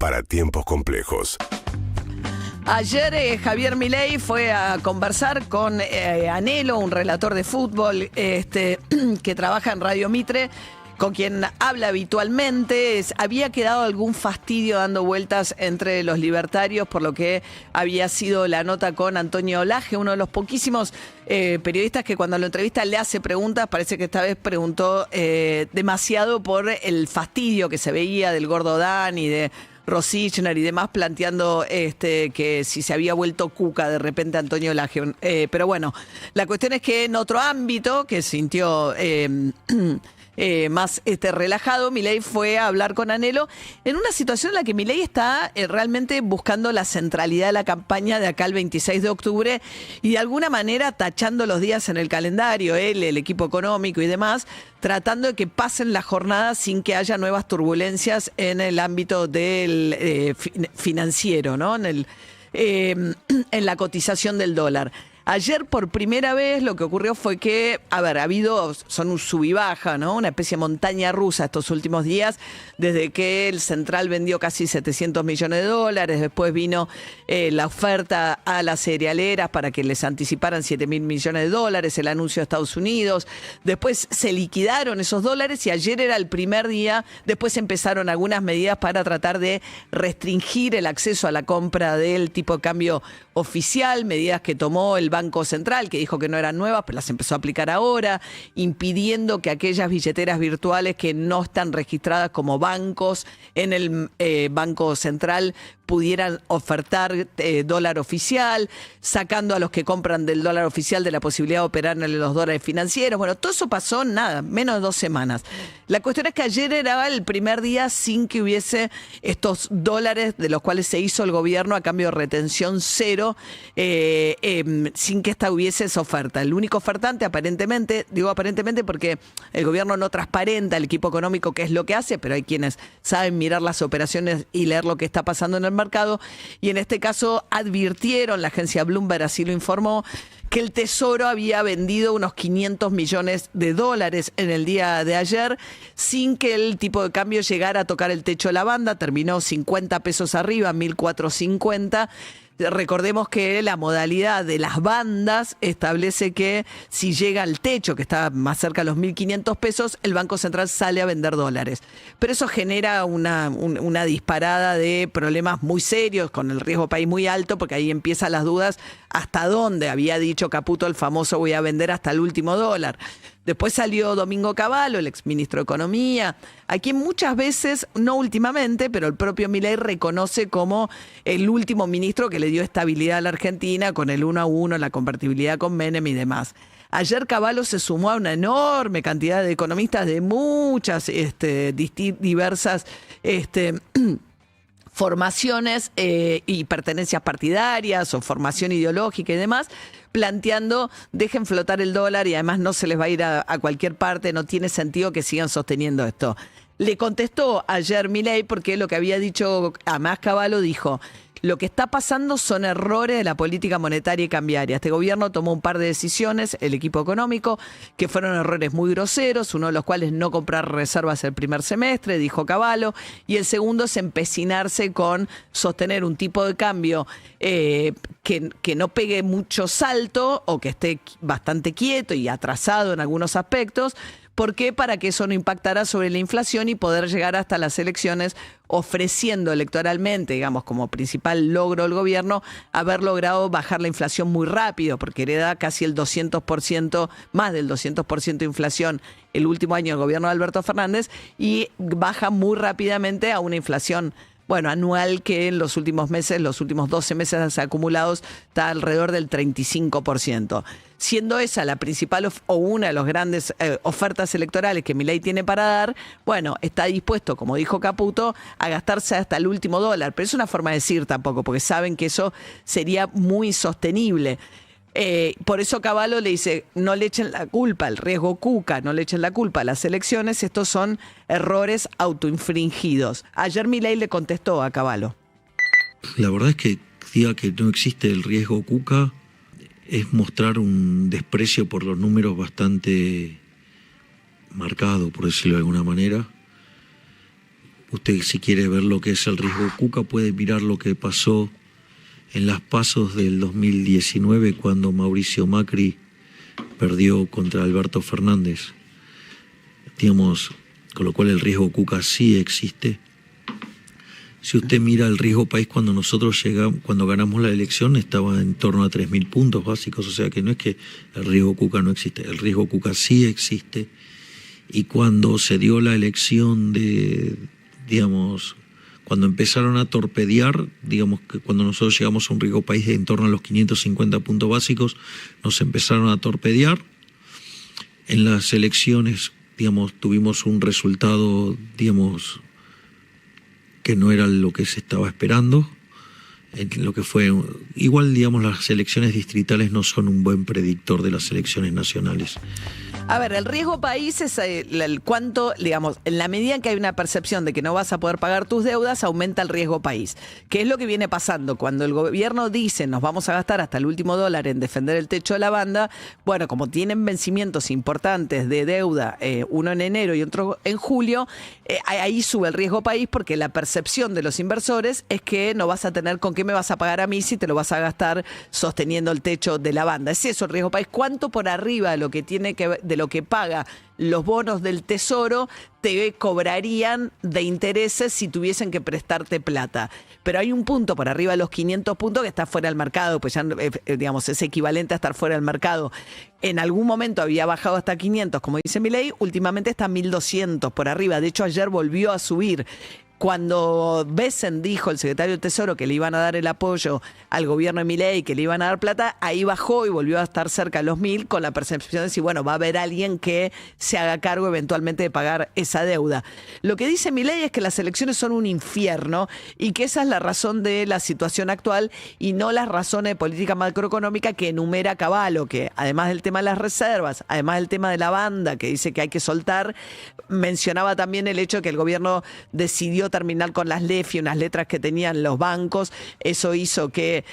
para tiempos complejos. Ayer Javier Milei fue a conversar con Anelo, un relator de fútbol que trabaja en Radio Mitre, con quien habla habitualmente. Había quedado algún fastidio dando vueltas entre los libertarios por lo que había sido la nota con Antonio Olaje, uno de los poquísimos periodistas que cuando lo entrevista le hace preguntas. Parece que esta vez preguntó demasiado por el fastidio que se veía del Gordo Dan y de Rosichner y demás, planteando que si se había vuelto cuca de repente Antonio Olaje. Pero bueno, la cuestión es que en otro ámbito que sintió más relajado, Milei fue a hablar con Anelo en una situación en la que Milei está realmente buscando la centralidad de la campaña de acá al 26 de octubre y de alguna manera tachando los días en el calendario, el equipo económico y demás, tratando de que pasen las jornadas sin que haya nuevas turbulencias en el ámbito del financiero, ¿no? En la cotización del dólar. Ayer, por primera vez, lo que ocurrió fue que, son un sub y baja, ¿no? Una especie de montaña rusa estos últimos días, desde que el Central vendió casi 700 millones de dólares, después vino la oferta a las cerealeras para que les anticiparan 7.000 millones de dólares, el anuncio de Estados Unidos, después se liquidaron esos dólares y ayer era el primer día, después empezaron algunas medidas para tratar de restringir el acceso a la compra del tipo de cambio oficial, medidas que tomó el Banco Central, que dijo que no eran nuevas, pero las empezó a aplicar ahora, impidiendo que aquellas billeteras virtuales que no están registradas como bancos en el Banco Central pudieran ofertar dólar oficial, sacando a los que compran del dólar oficial de la posibilidad de operar en los dólares financieros. Bueno, todo eso pasó en menos de 2 semanas. La cuestión es que ayer era el primer día sin que hubiese estos dólares de los cuales se hizo el gobierno a cambio de retención cero, sin que hubiese esa oferta. El único ofertante, aparentemente, digo aparentemente porque el gobierno no transparenta el equipo económico qué es lo que hace, pero hay quienes saben mirar las operaciones y leer lo que está pasando en el mercado, y en este caso advirtieron, la agencia Bloomberg así lo informó, que el Tesoro había vendido unos 500 millones de dólares en el día de ayer sin que el tipo de cambio llegara a tocar el techo de la banda. Terminó 50 pesos arriba, 1.450. Recordemos que la modalidad de las bandas establece que si llega al techo, que está más cerca de los 1.500 pesos, el Banco Central sale a vender dólares. Pero eso genera una disparada de problemas muy serios, con el riesgo país muy alto, porque ahí empiezan las dudas hasta dónde. Había dicho Caputo el famoso voy a vender hasta el último dólar. Después salió Domingo Cavallo, el exministro de Economía, a quien muchas veces, no últimamente, pero el propio Milei reconoce como el último ministro que le dio estabilidad a la Argentina con el 1-1, la convertibilidad con Menem y demás. Ayer Cavallo se sumó a una enorme cantidad de economistas de muchas diversas formaciones y pertenencias partidarias o formación ideológica y demás, planteando dejen flotar el dólar y además no se les va a ir a cualquier parte, no tiene sentido que sigan sosteniendo esto. Le contestó ayer Milei porque lo que había dicho, además Cavallo dijo, lo que está pasando son errores de la política monetaria y cambiaria. Este gobierno tomó un par de decisiones, el equipo económico, que fueron errores muy groseros, uno de los cuales no comprar reservas el primer semestre, dijo Cavallo, y el segundo es empecinarse con sostener un tipo de cambio que no pegue mucho salto o que esté bastante quieto y atrasado en algunos aspectos. ¿Por qué? Para que eso no impactara sobre la inflación y poder llegar hasta las elecciones ofreciendo electoralmente, digamos, como principal logro del gobierno, haber logrado bajar la inflación muy rápido, porque hereda casi el 200%, más del 200% de inflación el último año del gobierno de Alberto Fernández, y baja muy rápidamente a una inflación anual que en los últimos meses, los últimos 12 meses acumulados, está alrededor del 35%. Siendo esa la principal o una de las grandes ofertas electorales que Milei tiene para dar, está dispuesto, como dijo Caputo, a gastarse hasta el último dólar. Pero es una forma de decir tampoco, porque saben que eso sería muy insostenible. Por eso Cavallo le dice, no le echen la culpa al riesgo Cuca, no le echen la culpa a las elecciones, estos son errores autoinfringidos. Ayer Milei le contestó a Cavallo. La verdad es que diga que no existe el riesgo Cuca es mostrar un desprecio por los números bastante marcado, por decirlo de alguna manera, Usted, si quiere ver lo que es el riesgo Cuca, puede mirar lo que pasó en las pasos del 2019 cuando Mauricio Macri perdió contra Alberto Fernández. Digamos, con lo cual el riesgo Cuca sí existe. Si usted mira el riesgo país cuando nosotros llegamos, cuando ganamos la elección, estaba en torno a 3.000 puntos básicos, o sea que no es que el riesgo Cuca no existe, el riesgo Cuca sí existe. Y cuando se dio la elección digamos, cuando empezaron a torpedear, digamos que cuando nosotros llegamos a un riesgo país de en torno a los 550 puntos básicos, nos empezaron a torpedear. En las elecciones, digamos, tuvimos un resultado, digamos, que no era lo que se estaba esperando. Lo que fue igual, digamos, las elecciones distritales no son un buen predictor de las elecciones nacionales. A ver, el riesgo país es el cuánto, digamos, en la medida en que hay una percepción de que no vas a poder pagar tus deudas, aumenta el riesgo país. ¿Qué es lo que viene pasando? Cuando el gobierno dice nos vamos a gastar hasta el último dólar en defender el techo de la banda, bueno, como tienen vencimientos importantes de deuda, uno en enero y otro en julio, ahí sube el riesgo país porque la percepción de los inversores es que no vas a tener con qué me vas a pagar a mí si te lo vas a gastar sosteniendo el techo de la banda. Es eso el riesgo país. ¿Cuánto por arriba de lo que tiene que ver, de lo que paga los bonos del Tesoro te cobrarían de intereses si tuviesen que prestarte plata? Pero hay un punto por arriba de los 500 puntos que está fuera del mercado, pues ya, digamos, es equivalente a estar fuera del mercado. En algún momento había bajado hasta 500, como dice Milei, últimamente está 1.200 por arriba. De hecho, ayer volvió a subir. Cuando Besen dijo, el secretario del Tesoro, que le iban a dar el apoyo al gobierno de Milei, que le iban a dar plata, ahí bajó y volvió a estar cerca de los 1.000 con la percepción de decir, bueno, va a haber alguien que se haga cargo eventualmente de pagar esa deuda. Lo que dice Milei es que las elecciones son un infierno y que esa es la razón de la situación actual y no las razones de política macroeconómica que enumera Cavallo, que además del tema de las reservas, además del tema de la banda, que dice que hay que soltar, mencionaba también el hecho de que el gobierno decidió terminar con las LEFI, unas letras que tenían los bancos. Eso hizo que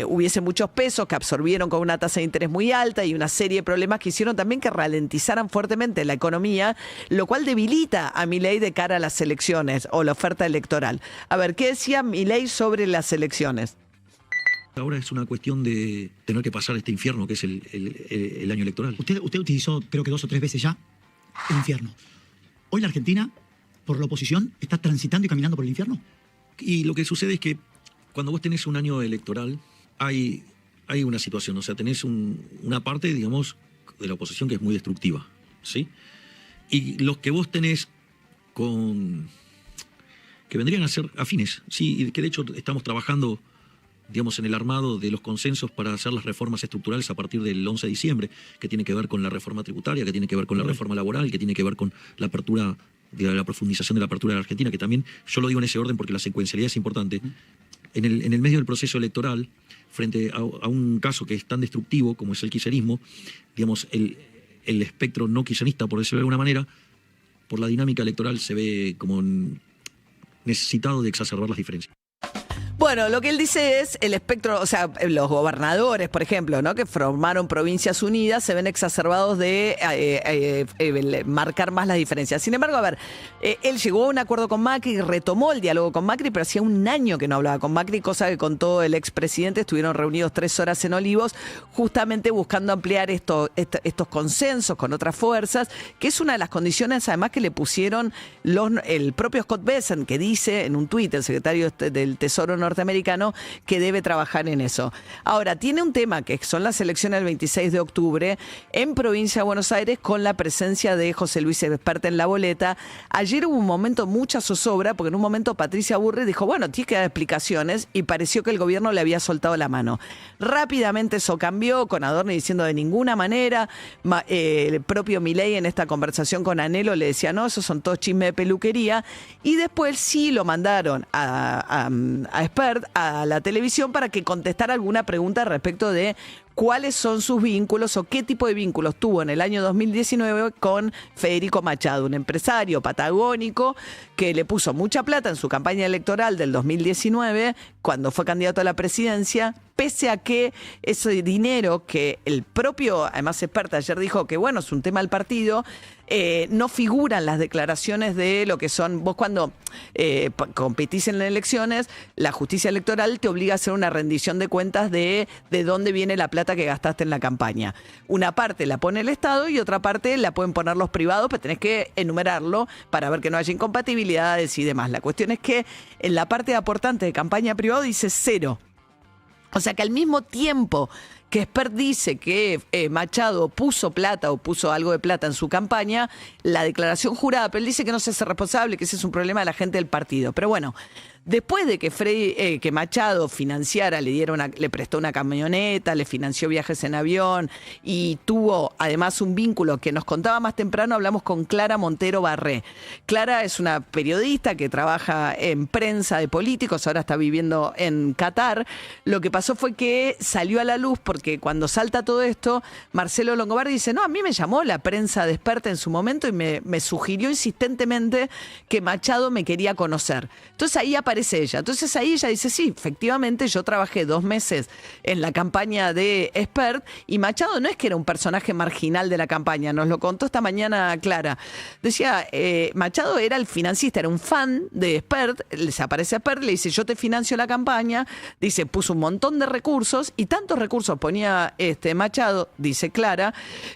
hubiese muchos pesos que absorbieron con una tasa de interés muy alta y una serie de problemas que hicieron también que ralentizaran fuertemente la economía, lo cual debilita a Milei de cara a las elecciones o la oferta electoral. A ver, ¿qué decía Milei sobre las elecciones? Ahora es una cuestión de tener que pasar este infierno que es el año electoral. Usted utilizó, creo que 2 o 3 veces ya, el infierno. Hoy la Argentina, por la oposición, está transitando y caminando por el infierno. Y lo que sucede es que cuando vos tenés un año electoral, hay una situación, o sea, tenés una parte, digamos, de la oposición que es muy destructiva, ¿sí? Y los que vos tenés que vendrían a ser afines, sí, y que de hecho estamos trabajando, digamos, en el armado de los consensos para hacer las reformas estructurales a partir del 11 de diciembre, que tiene que ver con la reforma tributaria, que tiene que ver con la reforma laboral, que tiene que ver con la apertura, de la profundización de la apertura de la Argentina, que también, yo lo digo en ese orden porque la secuencialidad es importante. En el medio del proceso electoral, frente a un caso que es tan destructivo como es el kirchnerismo, digamos, el espectro no kirchnerista, por decirlo de alguna manera, por la dinámica electoral se ve como necesitado de exacerbar las diferencias. Bueno, lo que él dice es el espectro, o sea, los gobernadores, por ejemplo, ¿no?, que formaron Provincias Unidas, se ven exacerbados de marcar más las diferencias. Sin embargo, a ver, él llegó a un acuerdo con Macri, retomó el diálogo con Macri, pero hacía un año que no hablaba con Macri, cosa que contó el expresidente. Estuvieron reunidos 3 horas en Olivos, justamente buscando ampliar estos consensos con otras fuerzas, que es una de las condiciones además que le pusieron el propio Scott Bessent, que dice en un tuit, el secretario del Tesoro norteamericano, que debe trabajar en eso. Ahora, tiene un tema que son las elecciones del 26 de octubre en Provincia de Buenos Aires con la presencia de José Luis Espert en la boleta. Ayer hubo un momento, mucha zozobra, porque en un momento Patricia Burrich dijo, bueno, tiene que dar explicaciones, y pareció que el gobierno le había soltado la mano. Rápidamente eso cambió, con Adorni diciendo de ninguna manera. El propio Milei en esta conversación con Anelo le decía, no, esos son todos chismes de peluquería, y después sí lo mandaron a Espert a la televisión para que contestara alguna pregunta respecto de cuáles son sus vínculos o qué tipo de vínculos tuvo en el año 2019 con Federico Machado, un empresario patagónico que le puso mucha plata en su campaña electoral del 2019, cuando fue candidato a la presidencia, pese a que ese dinero que el propio, además Espert ayer dijo que bueno, es un tema del partido, no figuran las declaraciones de lo que son, vos cuando competís en las elecciones, la justicia electoral te obliga a hacer una rendición de cuentas de dónde viene la plata que gastaste en la campaña. Una parte la pone el Estado y otra parte la pueden poner los privados, pero tenés que enumerarlo para ver que no haya incompatibilidades y demás. La cuestión es que en la parte de aportante de campaña privado dice 0. O sea que al mismo tiempo que Espert dice que Machado puso plata o puso algo de plata en su campaña, la declaración jurada, pero él dice que no se hace responsable, que ese es un problema de la gente del partido. Pero bueno, después de que que Machado financiara, le prestó una camioneta, le financió viajes en avión y tuvo además un vínculo que nos contaba más temprano, hablamos con Clara Montero Barré. Clara es una periodista que trabaja en prensa de políticos, ahora está viviendo en Qatar. Lo que pasó fue que salió a la luz porque cuando salta todo esto, Marcelo Longobardi dice, no, a mí me llamó la prensa de Espert en su momento y me sugirió insistentemente que Machado me quería conocer. Entonces ahí aparece ella. Entonces ahí ella dice, sí, efectivamente yo trabajé 2 meses en la campaña de Espert y Machado no es que era un personaje marginal de la campaña, nos lo contó esta mañana Clara. Decía, Machado era el financista, era un fan de Espert, se aparece a Espert, le dice, yo te financio la campaña, dice, puso un montón de recursos y tantos recursos ponía Machado, dice Clara,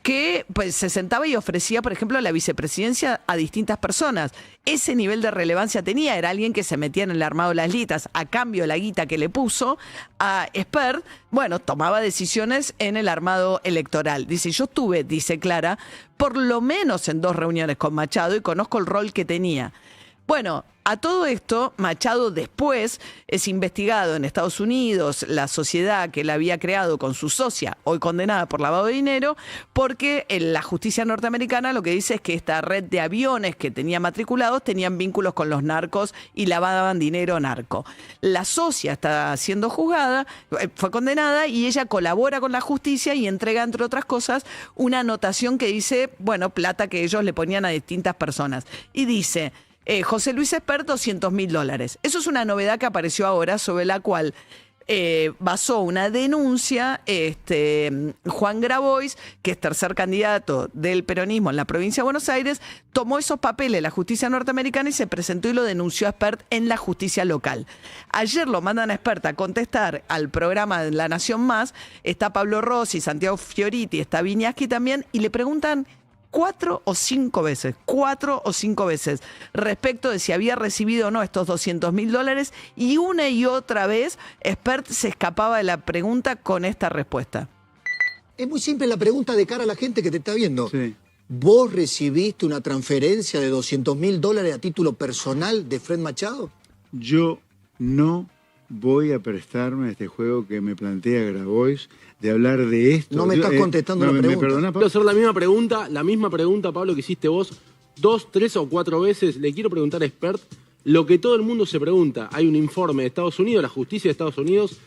que pues, se sentaba y ofrecía, por ejemplo, la vicepresidencia a distintas personas. Ese nivel de relevancia tenía, era alguien que se metía en el armado de las listas a cambio de la guita que le puso a Espert, bueno, tomaba decisiones en el armado electoral. Dice, yo estuve, dice Clara, por lo menos en 2 reuniones con Machado y conozco el rol que tenía. Bueno, a todo esto, Machado después es investigado en Estados Unidos, la sociedad que él había creado con su socia, hoy condenada por lavado de dinero, porque la justicia norteamericana lo que dice es que esta red de aviones que tenía matriculados tenían vínculos con los narcos y lavaban dinero narco. La socia está siendo juzgada, fue condenada y ella colabora con la justicia y entrega, entre otras cosas, una anotación que dice, bueno, plata que ellos le ponían a distintas personas. Y dice... José Luis Espert, $200.000. Eso es una novedad que apareció ahora, sobre la cual basó una denuncia Juan Grabois, que es tercer candidato del peronismo en la provincia de Buenos Aires, tomó esos papeles la justicia norteamericana y se presentó y lo denunció a Espert en la justicia local. Ayer lo mandan a Espert a contestar al programa de La Nación Más, está Pablo Rossi, Santiago Fioriti, está Viñaski también, y le preguntan 4 o 5 veces respecto de si había recibido o no estos $200.000 y una y otra vez Espert se escapaba de la pregunta con esta respuesta. Es muy simple la pregunta de cara a la gente que te está viendo. Sí. ¿Vos recibiste una transferencia de $200.000 a título personal de Fred Machado? Yo no voy a prestarme a este juego que me plantea Grabois de hablar de esto. No me estás contestando la pregunta. ¿Me perdonás, Quiero hacer la misma pregunta, Pablo, que hiciste vos 2, 3 o 4 veces. Le quiero preguntar a Espert lo que todo el mundo se pregunta. Hay un informe de Estados Unidos, la justicia de Estados Unidos,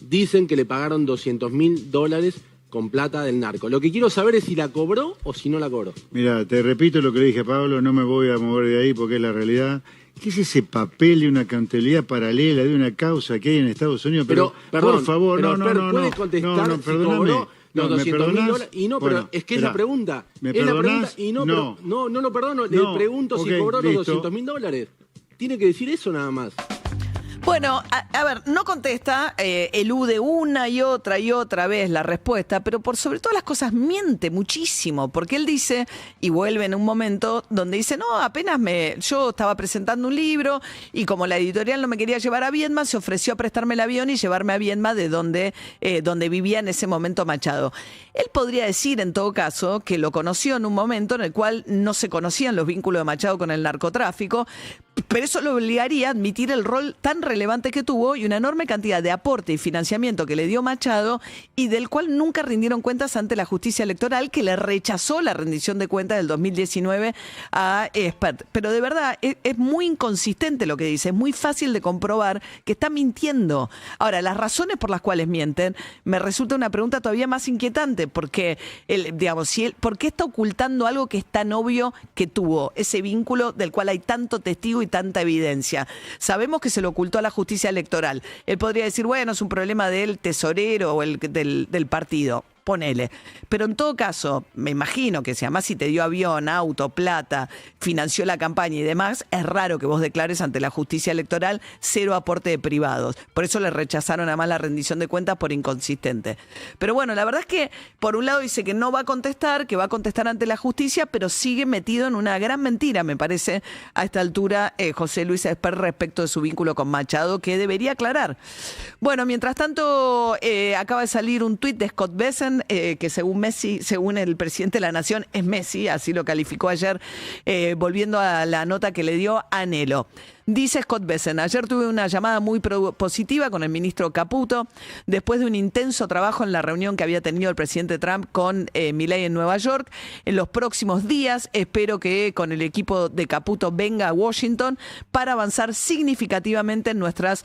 dicen que le pagaron $200.000 con plata del narco. Lo que quiero saber es si la cobró o si no la cobró. Mira, te repito lo que le dije a Pablo, no me voy a mover de ahí porque es la realidad. ¿Qué es ese papel de una contabilidad paralela de una causa que hay en Estados Unidos? Pero perdón, por favor, pero no. ¿puedes contestar si perdóname. cobró los ¿me $200.000? perdonás? Y no, Bueno, pero es que esperá. es la pregunta. ¿Me es la pregunta perdonás? y no, No. pero no lo perdono. No. Le pregunto Ok, si cobró los listo. $200.000. Tiene que decir eso nada más. Bueno, a ver, no contesta, elude una y otra vez la respuesta, pero por sobre todas las cosas miente muchísimo, porque él dice, y vuelve en un momento donde dice, no, yo estaba presentando un libro y como la editorial no me quería llevar a Viedma, se ofreció a prestarme el avión y llevarme a Viedma de donde vivía en ese momento Machado. Él podría decir, en todo caso, que lo conoció en un momento en el cual no se conocían los vínculos de Machado con el narcotráfico, Pero eso lo obligaría a admitir el rol tan relevante que tuvo y una enorme cantidad de aporte y financiamiento que le dio Machado y del cual nunca rindieron cuentas ante la justicia electoral, que le rechazó la rendición de cuentas del 2019 a Espert. Pero de verdad es muy inconsistente lo que dice, es muy fácil de comprobar que está mintiendo. Ahora, las razones por las cuales mienten me resulta una pregunta todavía más inquietante, porque ¿por qué está ocultando algo que es tan obvio que tuvo ese vínculo del cual hay tanto testigo y tanta evidencia? Sabemos que se lo ocultó a la justicia electoral. Él podría decir, bueno, es un problema del tesorero o del partido. Ponele. Pero en todo caso, me imagino que si además si te dio avión, auto, plata, financió la campaña y demás, es raro que vos declares ante la justicia electoral 0 aporte de privados. Por eso le rechazaron además la rendición de cuentas por inconsistente. Pero bueno, la verdad es que por un lado dice que no va a contestar, que va a contestar ante la justicia, pero sigue metido en una gran mentira, me parece, a esta altura, José Luis Espert respecto de su vínculo con Machado, que debería aclarar. Bueno, mientras tanto, acaba de salir un tuit de Scott Bessent, que según el presidente de la Nación, es Messi, así lo calificó ayer, volviendo a la nota que le dio a Anhelo. Dice Scott Bessent, ayer tuve una llamada muy positiva con el ministro Caputo, después de un intenso trabajo en la reunión que había tenido el presidente Trump con Milei en Nueva York. En los próximos días espero que con el equipo de Caputo venga a Washington para avanzar significativamente en nuestras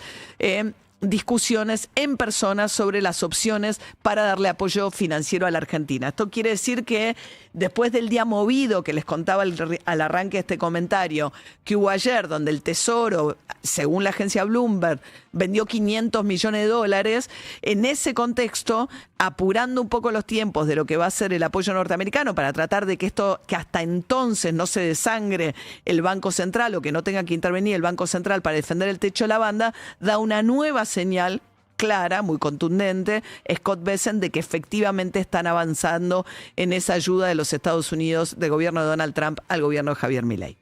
discusiones en persona sobre las opciones para darle apoyo financiero a la Argentina. Esto quiere decir que después del día movido que les contaba al arranque de este comentario, que hubo ayer, donde el Tesoro, según la agencia Bloomberg, vendió $500 millones, en ese contexto, apurando un poco los tiempos de lo que va a ser el apoyo norteamericano para tratar de que hasta entonces no se desangre el Banco Central o que no tenga que intervenir el Banco Central para defender el techo de la banda, da una nueva señal clara, muy contundente, Scott Bessent, de que efectivamente están avanzando en esa ayuda de los Estados Unidos, del gobierno de Donald Trump al gobierno de Javier Milei.